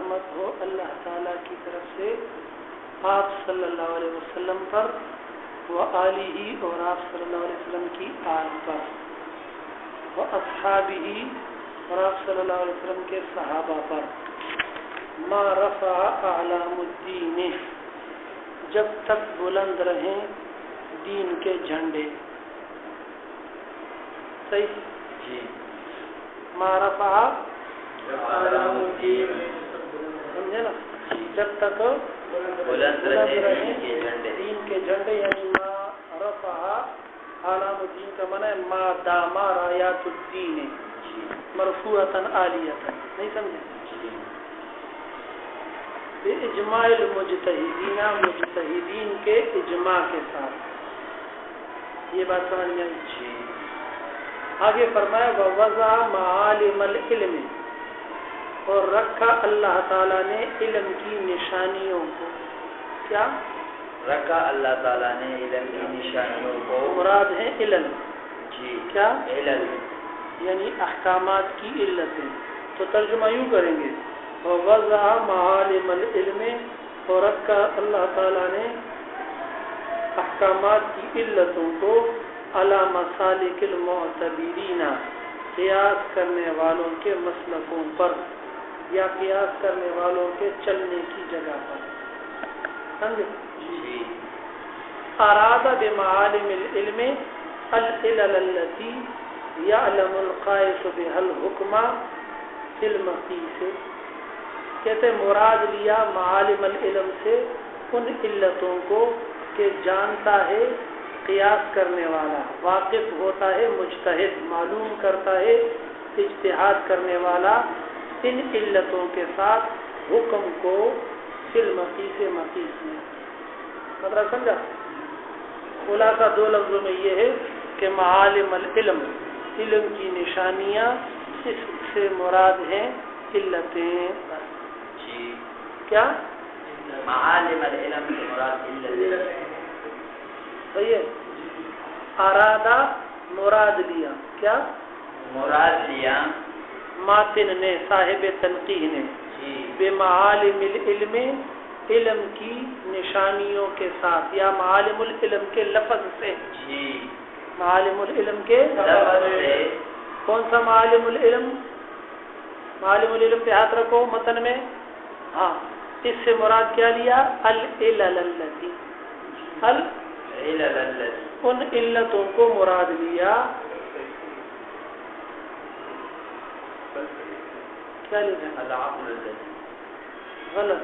رحمت ہو اللہ تعالیٰ کی طرف سے آپ صلی اللہ علیہ وسلم پر و آلہ اور آپ صلی اللہ علیہ وسلم کی آل پر و اصحابہ اور آپ صلی اللہ علیہ وسلم کے صحابہ پر ما رفع اعلام الدین جب تک بلند رہیں دین کے جھنڈے. صحیح جی. ما رفع اعلام الدین سمجھے نا, جب تک بلند رہیں دین کے جھنڈے, یعنی ما رفع اعلام الدین کا معنی ہے ما دام رایات الدین مرفوعۃ عالیۃ. نہیں سمجھے؟ اجماع المجتہدین مجتہدین کے اجماع کے ساتھ. یہ بات سمجھ میں آئی؟ آگے فرمایا ووضع معالم العلم, اور رکھا اللہ تعالیٰ نے علم کی نشانیوں کو. کیا رکھا اللہ تعالیٰ نے علم کی نشانیوں کو؟ مراد ہے علم. جی. کیا علم یعنی احکامات کی علتیں. تو ترجمہ یوں کریں گے ووضع معالم العلم, اور رکھا اللہ تعالیٰ نے احکامات کی علتوں کو علی مسالک المعتبرین, قیاس کرنے والوں کے مسلکوں پر یا قیاس کرنے والوں کے چلنے کی جگہ پر. سمجھے؟ جی. اراد بمعالم العلم العلل التي يعلم القائس بها الحكم في المقيس. کہتے مراد لیا معالم العلم سے ان علتوں کو کہ جانتا ہے قیاس کرنے والا, واقف ہوتا ہے مجتہد, معلوم کرتا ہے اجتہاد کرنے والا ان علتوں کے ساتھ حکم کو فی المقیس مقیس میں. مطلب سمجھا؟ خلاصہ دو لفظوں میں یہ ہے کہ معالم العلم علم کی نشانیاں, اس سے مراد ہیں علتیں. جی. کیا معالم العلم سے مراد علتیں. صحیح ہے. ارادہ مراد لیا. کیا مراد لیا؟ ماتن نے, صاحب تنقیح نے, جی. بمعالم العلم علم کی نشانیوں کے ساتھ, یا معالم العلم کے لفظ سے. جی. معالم العلم کے لفظ سے. کون سا معالم العلم؟ معالم العلم پہ ہاتھ رکھو متن میں. ہاں, اس سے مراد کیا لیا؟ العلل التی, ان علتوں کو مراد لیا. کیا لکھا؟ العقل الذی. غلط,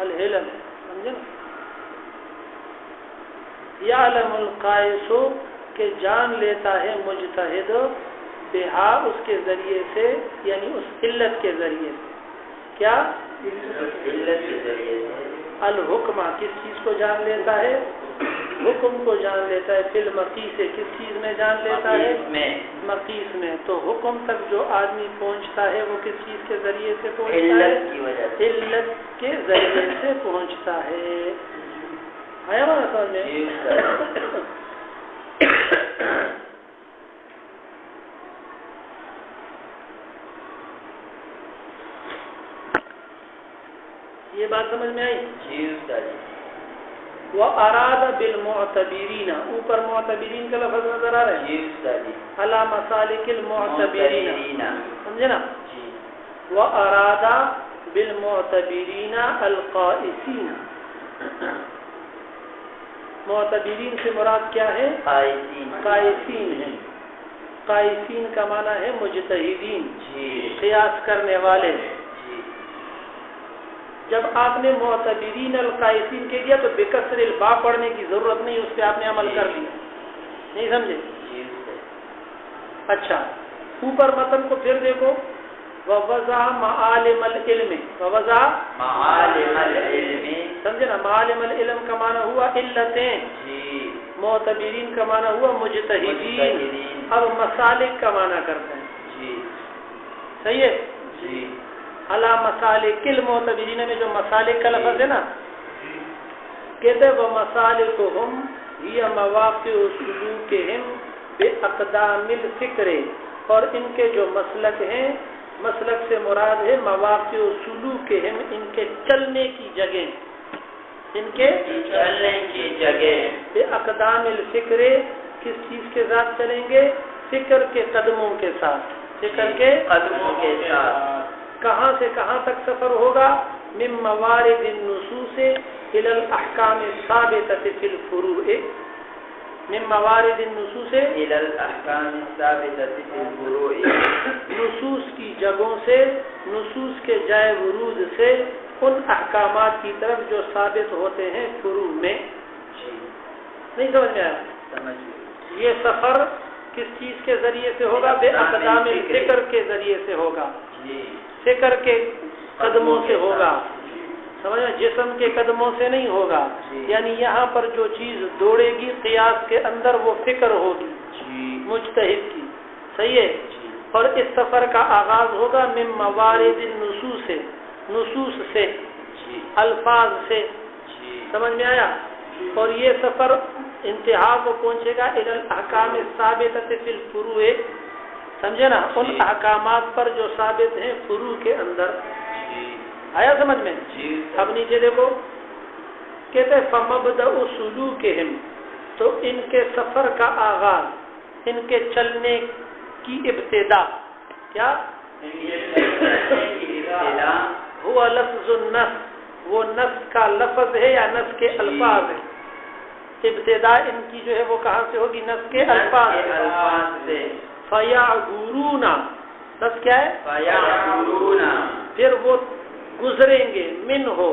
العلل. سمجھے نا؟ یعلم القائس کہ جان لیتا ہے مجتہد بہا اس کے ذریعے سے, یعنی اس علت کے ذریعے سے. کیا علت کے ذریعے سے. الحکمہ کس چیز کو جان لیتا ہے؟ حکم کو جان لیتا ہے. فی المقیس کس چیز میں جان لیتا ہے؟ مقیس میں. تو حکم تک جو آدمی پہنچتا ہے وہ کس چیز کے ذریعے سے پہنچتا ہے؟ علت کی وجہ سے. علت کے ذریعے سے پہنچتا ہے. آیا ہمارا سمجھ میں؟ یہ بات سمجھ میں آئی؟ جی استاد جی. وَأَرَادَ بِالْمُعْتَبِرِينَ, اوپر معتبرین کا لفظ نظر آ رہا ہے. جی استاد جی. عَلَى مَسَالِكِ الْمُعْتَبِرِينَ. سمجھے نا؟ جی. وَأَرَادَ بِالْمُعْتَبِرِينَ الْقَائِسِينَ, معتبرین سے مراد کیا ہے؟ قائسین ہے. قائسین کا معنی ہے مجتہدین, جی. قیاس کرنے والے. جی. جب آپ نے معتبرین القائسین کہہ دیا تو بکسر الباء پڑھنے کی ضرورت نہیں, اس پہ آپ نے عمل کر لیا. نہیں سمجھے؟ جی. اچھا, اوپر متن کو پھر دیکھو. ووضع معالم العلم, ووضع معالم العلم. سمجھے نا؟ معالم العلم کا معنی ہوا علتیں, جی. معتبرین کا معنی ہوا مجتہدین. اب مسالک کا معنی کرتے ہیں. جی. صحیح ہے؟ جی. علی مسالک المعتبرین میں جو مسالک کا لفظ ہے نا, کہتے وہ مسالکہم ہی مواقع سلوکہم باقدام الفکر, اور ان کے جو مسلک ہیں مسلک سے مراد ہے مواقع و سلوکہم، ان کے چلنے کی جگہ، ان کے چلنے کی جگہ، بے اقدام الفکر، کس چیز کے ساتھ چلیں گے؟ فکر کے قدموں کے ساتھ، فکر کے قدموں کے ساتھ۔ کہاں سے کہاں تک سفر ہوگا؟ من موارد النصوص الى الاحکام الثابتة فی الفروع، من موارد النصوص الى الاحکام الثابتة فی الفروع، نصوص کی جگہوں سے، نصوص کے جائے ورود سے ان احکامات کی طرف جو ثابت ہوتے ہیں فروع میں۔ نہیں سمجھ میں آیا؟ سمجھ گئے۔ یہ سفر کس چیز کے ذریعے سے ہوگا؟ بے اقدام الفکر کے ذریعے سے ہوگا، فکر کے قدموں سے ہوگا، سمجھا؟ جسم کے قدموں سے نہیں ہوگا۔ یعنی یہاں پر جو چیز دوڑے گی قیاس کے اندر وہ فکر ہوگی مجتہد کی، صحیح ہے؟ اور اس سفر کا آغاز ہوگا من موارد النصوص سے، نصوص سے، الفاظ سے، سمجھ میں آیا؟ اور یہ سفر انتہا کو پہنچے گا الی الاحکام الثابتة فی الفروع، سمجھے نا؟ ان احکامات پر جو ثابت ہیں فروع کے اندر۔ آیا سمجھ میں؟ اب نیچے دیکھو، کہتے ہیں فمبدأ سلوکہم، تو ان کے سفر کا آغاز، ان کے چلنے کی ابتدا، کیا؟ ہوا لفظ النص، وہ نص کا لفظ ہے یا نص کے الفاظ ہے؟ ابتدا ان کی جو ہے وہ کہاں سے ہوگی؟ نص کے الفاظ سے۔ فَيَعْبُرُونَ، نص کیا ہے؟ فَيَعْبُرُونَ، پھر وہ گزریں گے، من ہو،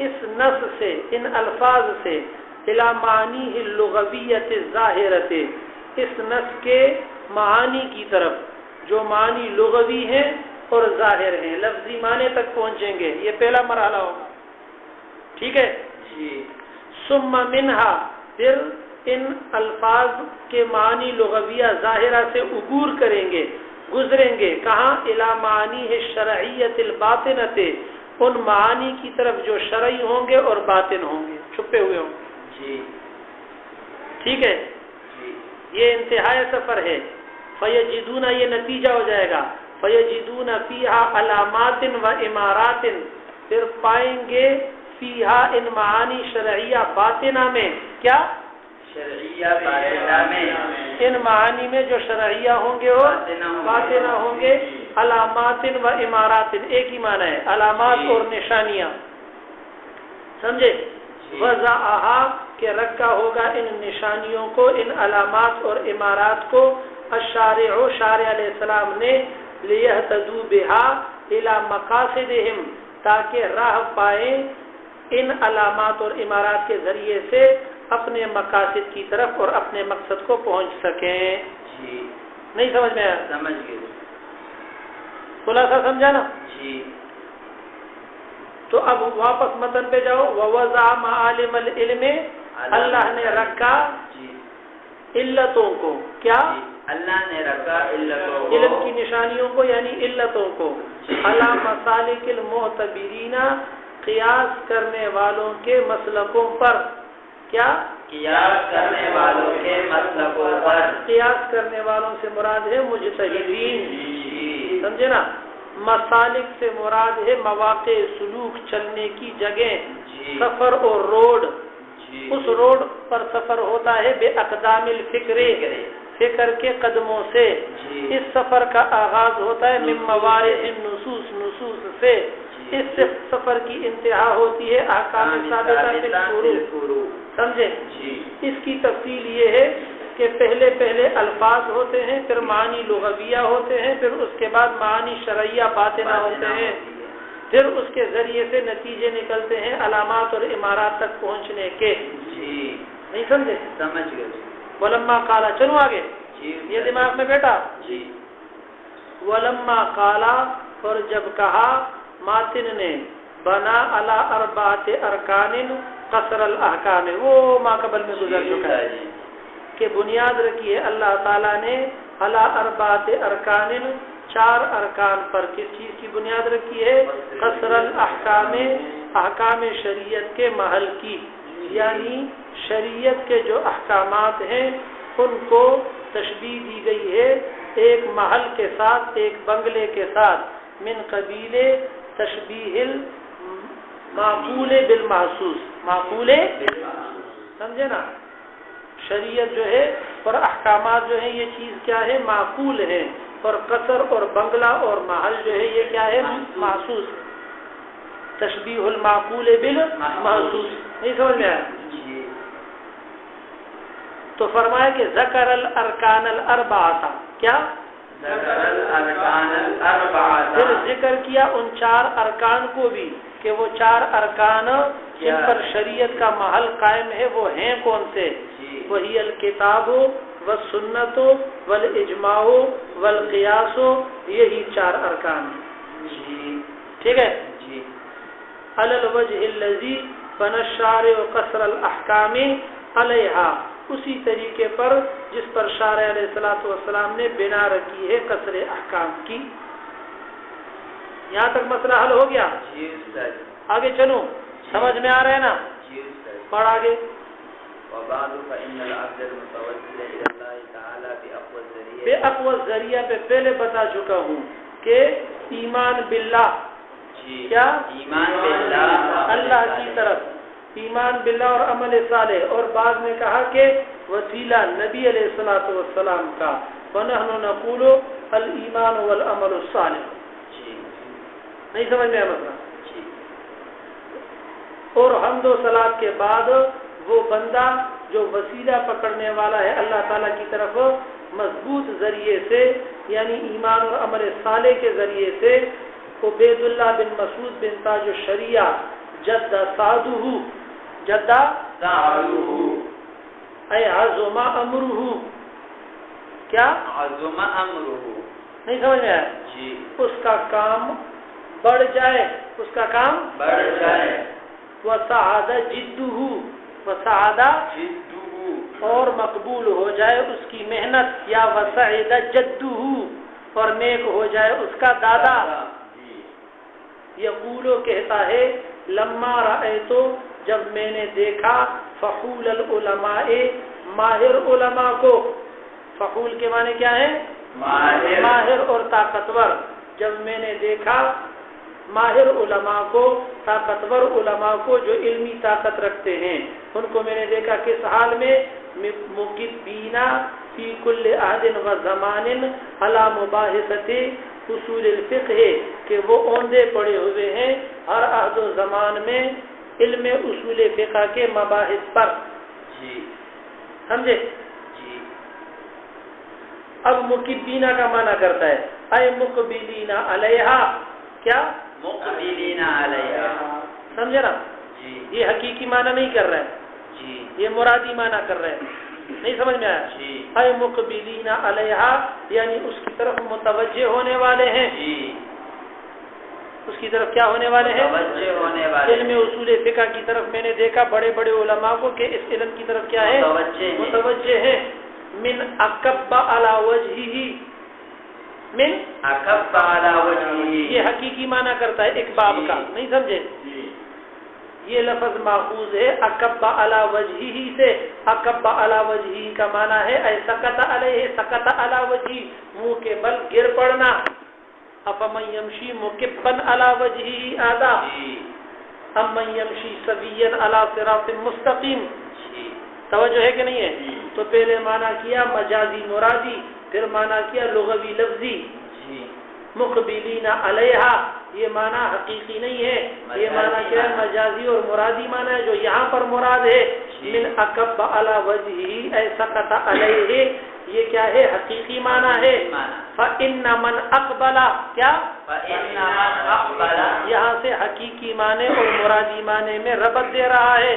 اس نص سے، ان الفاظ سے، اِلَى مَعَانِهِ اللُّغَوِيَّةِ الظَّاهِرَةِ، اس نص کے معانی کی طرف، جو معنی لغوی ہیں اور ظاہر ہیں، لفظی معنی تک پہنچیں گے۔ یہ پہلا مرحلہ ہوگا، ٹھیک ہے؟ ثم منہا، پھر ان الفاظ کے معنی لغویہ ظاہرہ سے عبور کریں گے، گزریں گے، کہاں؟ الی معانیہ الشرعیۃ الباطنۃ، ان معانی کی طرف جو شرعی ہوں گے اور باطن ہوں گے، چھپے ہوئے ہوں گے، ٹھیک ہے؟ یہ انتہائی سفر ہے۔ فیجدون، یہ نتیجہ ہو جائے گا، فیجدون فیہا علامات و امارات، پھر پائیں گے فیہا، ان معانی شرعیہ باطنہ میں، کیا؟ شرعیہ باطنہ میں، ان معانی میں جو شرعیہ ہوں گے اور باطنہ ہوں گے، علامات و امارات، ایک ہی معنی ہے، علامات اور نشانیاں، سمجھے؟ وضعہا، کہ رکھا ہوگا ان نشانیوں کو، ان علامات اور امارات کو، الشارع، شارع علیہ السلام نے، لیہتدوا بہا الی مقاصدہم، تاکہ راہ پائیں ان علامات اور امارات کے ذریعے سے اپنے مقاصد کی طرف اور اپنے مقصد کو پہنچ سکیں۔ نہیں سمجھ میں آیا؟ سمجھ گئے، خلاصہ سمجھا نا؟ تو اب واپس متن پہ جاؤ۔ ووضع معالم العلم، اللہ نے رکھا علتوں کو، کیا؟ اللہ نے رکھا علتوں کو، علم کی نشانیوں کو، یعنی علتوں کو، علی مسالک المعتبرین، قیاس کرنے والوں کے مسلکوں پر، کیا؟ قیاس کرنے والوں کے مسلکوں پر، قیاس کرنے والوں سے مراد ہے مجتہدین، سمجھے نا؟ مسالک سے مراد ہے مواقع سلوک، چلنے کی جگہ، سفر اور روڈ، اس روڈ پر سفر ہوتا ہے بے اقدام الفکر، فکر کے قدموں سے۔ اس سفر کا آغاز ہوتا ہے من موارد النصوص، نصوص سے۔ اس سے سفر کی انتہا ہوتی ہے احکام ثابتہ فی الفروع، سمجھے؟ اس کی تفصیل یہ ہے کہ پہلے الفاظ ہوتے ہیں، پھر معنی لغویہ ہوتے ہیں، پھر اس کے بعد معنی شرعیہ باطنہ ہوتے ہیں، پھر اس کے ذریعے سے نتیجے نکلتے ہیں علامات اور امارات تک پہنچنے کے۔ نہیں سمجھے؟ سمجھ گئے۔ ولما قالا، چلو آگے، یہ دماغ میں بیٹا؟ ولما قالا، اور جب کہا، ماتن نے، بنا علی اربعۃ ارکان قصر الاحکام، وہ ما قبل میں گزر چکا ہے کہ بنیاد رکھی ہے اللہ تعالیٰ نے علی اربعۃ ارکان، 4 ارکان پر۔ کس چیز کی بنیاد رکھی ہے؟ قصر الاحکام، احکام شریعت کے محل کی، یعنی شریعت کے جو احکامات ہیں ان کو تشبیہ دی گئی ہے ایک محل کے ساتھ، ایک بنگلے کے ساتھ، من قبیل تشبیہ المعقول بالمحسوس، معقول سمجھے نا، شریعت جو ہے اور احکامات جو ہیں یہ چیز کیا ہے؟ معقول ہے، اور قصر اور بنگلہ اور محل جو ہے یہ کیا ہے؟ محسوس، تشبیہ المعقول بالمحسوس، نہیں سمجھ میں آیا؟ تو فرمایا کہ ذکر الارکان الاربعہ، کیا؟ ذکر الارکان الاربعہ، پھر ذکر کیا ان 4 ارکان کو بھی، کہ وہ 4 ارکان جن پر شریعت کا محل قائم ہے وہ ہیں کون سے؟ وہی الکتاب والسنت والاجماع والقیاس، یہی 4 ارکان ہیں، ٹھیک ہے؟ علی الوجہ الذی بنى الشارع قصر الاحکام علیہا، اسی طریقے پر جس پر شارع علیہ الصلوۃ والسلام نے بنا رکھی ہے قصر احکام کی۔ یہاں تک مسئلہ حل ہو گیا؟ آگے چلو، سمجھ میں آ رہا ہے نا؟ پڑھ آگے۔ وبعد فإن العبد المتوجه إلى الله تعالى بأقوى الذريعة، بأقوى الذریعہ پہ پہلے بتا چکا ہوں کہ ایمان باللہ، کیا؟ ایمان باللہ، اللہ کی طرف، ایمان باللہ اور عمل صالح، اور بعد میں کہا کہ وسیلہ نبی علیہ الصلوۃ والسلام کا، ونحن نقول الایمان والعمل الصالح، نہیں سمجھ میں آیا مسئلہ؟ اور حمد و صلات کے بعد وہ بندہ جو وسیلہ پکڑنے والا ہے اللہ تعالیٰ کی طرف مضبوط ذریعے سے، یعنی ایمان اور عمل صالح کے ذریعے سے، عبید اللہ بن مسعود بن تاج الشریعہ جد سعدہ، جد سعدہ، اے عظم امرہ، کیا؟ عظم امرہ، نہیں سمجھ میں آیا؟ اس کا کام بڑھ جائے، اس کا کام بڑھ جائے، وسعد جدہ، وسعد جدہ، اور مقبول ہو جائے اس کی محنت، یا وسعد جدہ، اور نیک ہو جائے اس کا دادا۔ یقول کہتا ہے لما رأیتو، جب میں نے دیکھا، فحول العلماء، ماہر علماء کو، فحول کے معنی کیا ہے؟ ماہر اور طاقتور، جب میں نے دیکھا ماہر علماء کو، طاقتور علماء کو جو علمی طاقت رکھتے ہیں، ان کو میں نے دیکھا کس حال میں؟ مکبینا فی کل عہد و زمان علی مباحثت اصول الفقہ، کہ وہ اوندے پڑے ہوئے ہیں ہر عہد و زمان میں علم اصول فقہ کے مباحث پر، سمجھے؟ اب مکبینا کا معنی کرتا ہے اے مقبلین علیہا، کیا؟ مقبلین علیہا، سمجھے نا؟ یہ حقیقی معنی نہیں کر رہا ہے، یہ مرادی معنی کر رہے ہیں، نہیں سمجھ میں آیا؟ اے مقبلین علیہا، یعنی اس کی طرف متوجہ ہونے والے ہیں، اس کی طرف کیا ہونے والے ہیں؟ متوجہ ہونے والے، علم اصول فقہ کی طرف میں نے دیکھا بڑے بڑے علماء کو کہ اس علم کی طرف کیا ہے؟ متوجہ ہیں۔ من اکب علی وجہہ، من اکب علی وجہہ، یہ حقیقی معنی کرتا ہے اکباب کا، نہیں سمجھے؟ یہ لفظ ماخوذ ہے اکب علی وجہہ سے، اکب علی وجہہ کا معنی ہے اے سکت علیہ، سکت علی وجہہ، منہ کے بل گر پڑنا، افمن یمشی مکبا علی وجہہ آدھا، امن یمشی سویا علی صراط مستقیم، توجہ ہے کہ نہیں ہے؟ تو پہلے معنی کیا مجازی مرادی، پھر معنی کیا لغوی لفظی۔ مقبلین علیہا یہ معنی حقیقی نہیں ہے، یہ معنی کیا ہے؟ مجازی اور مرادی معنی ہے جو یہاں پر مراد ہے۔ من اکب علی وجہہ اے سقط علیہ، یہ کیا ہے؟ حقیقی معنی ہے۔ فإن من اقبل، کیا؟ فإن من اقبل، یہاں سے حقیقی معنی اور مرادی معنی میں ربط دے رہا ہے،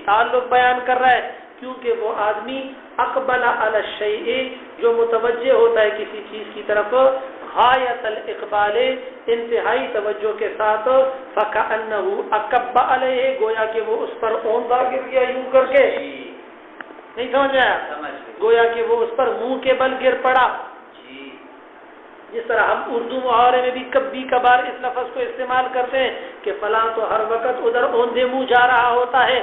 تعلق بیان کر رہا ہے، کیونکہ وہ آدمی اقبل علی الشیء جو متوجہ ہوتا ہے کسی چیز کی طرف، غایت الاقبال انتہائی توجہ کے ساتھ، فکأنہ اکب علیہ گویا کہ وہ اس پر اوندا گر گیا یوں کر کے، نہیں سمجھ میں آیا؟ گویا کہ وہ اس پر منہ کے بل گر پڑا۔ جس طرح ہم اردو محاورے میں بھی کبھی کبھار اس لفظ کو استعمال کرتے ہیں کہ فلاں تو ہر وقت ادھر اوندے منہ جا رہا ہوتا ہے،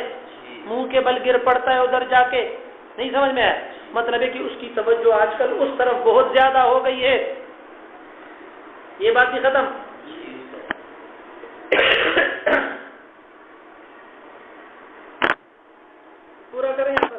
منہ کے بل گر پڑتا ہے ادھر جا کے، نہیں سمجھ میں آیا؟ مطلب ہے کہ اس کی توجہ آج کل اس طرف بہت زیادہ ہو گئی ہے. یہ بات بھی ختم. پورا کریں.